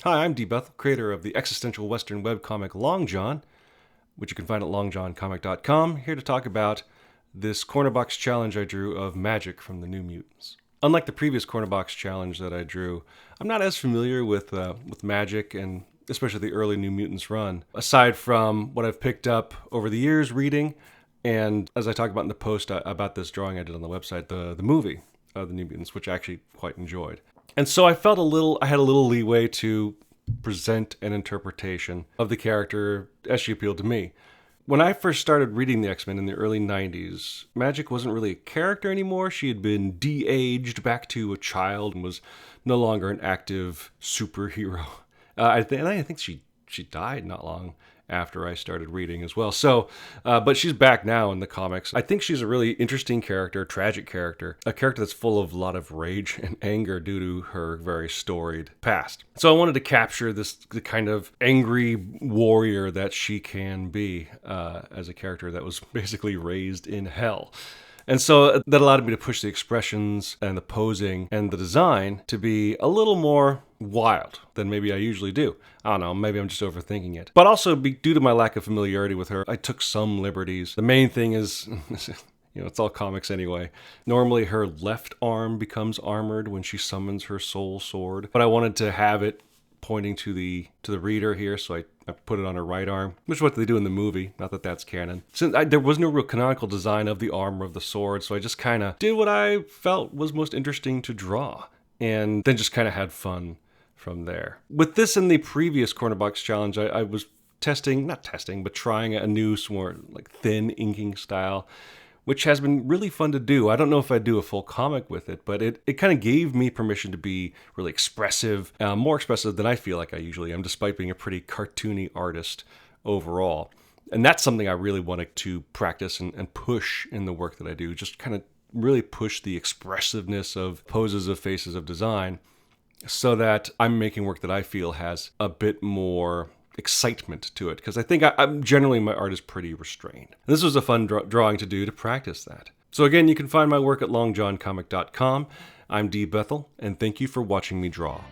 Hi, I'm Bethel, creator of the existential Western webcomic Long John, which you can find at longjohncomic.com, here to talk about this corner box challenge I drew of Magik from the New Mutants. Unlike the previous corner box challenge that I drew, I'm not as familiar with Magik and especially the early New Mutants run, aside from what I've picked up over the years reading, and as I talk about in the post about this drawing I did on the website, the movie of the New Mutants, which I actually quite enjoyed. And so I had a little leeway to present an interpretation of the character as she appealed to me. When I first started reading the X-Men in the early 90s, Magik wasn't really a character anymore. She had been de-aged back to a child and was no longer an active superhero. I think she died not long after I started reading as well. So, but she's back now in the comics. I think she's a really interesting character, tragic character, a character that's full of a lot of rage and anger due to her very storied past. So I wanted to capture the kind of angry warrior that she can be as a character that was basically raised in hell. And so that allowed me to push the expressions and the posing and the design to be a little more wild than maybe I usually do. I don't know, maybe I'm just overthinking it. But also, due to my lack of familiarity with her, I took some liberties. The main thing is, it's all comics anyway. Normally her left arm becomes armored when she summons her soul sword. But I wanted to have it pointing to the reader here, so I put it on her right arm, which is what they do in the movie, not that that's canon. Since there was no real canonical design of the armor of the sword, so I just kind of did what I felt was most interesting to draw, and then just kind of had fun from there. With this and the previous corner box challenge, I was trying a new, more like thin inking style, which has been really fun to do. I don't know if I'd do a full comic with it, but it kind of gave me permission to be really expressive, more expressive than I feel like I usually am, despite being a pretty cartoony artist overall. And that's something I really wanted to practice and push in the work that I do, just kind of really push the expressiveness of poses, of faces, of design, so that I'm making work that I feel has a bit more excitement to it, because I think I'm generally, my art is pretty restrained. This was a fun drawing to do to practice that. So again, you can find my work at longjohncomic.com. I'm Bethel, and thank you for watching me draw.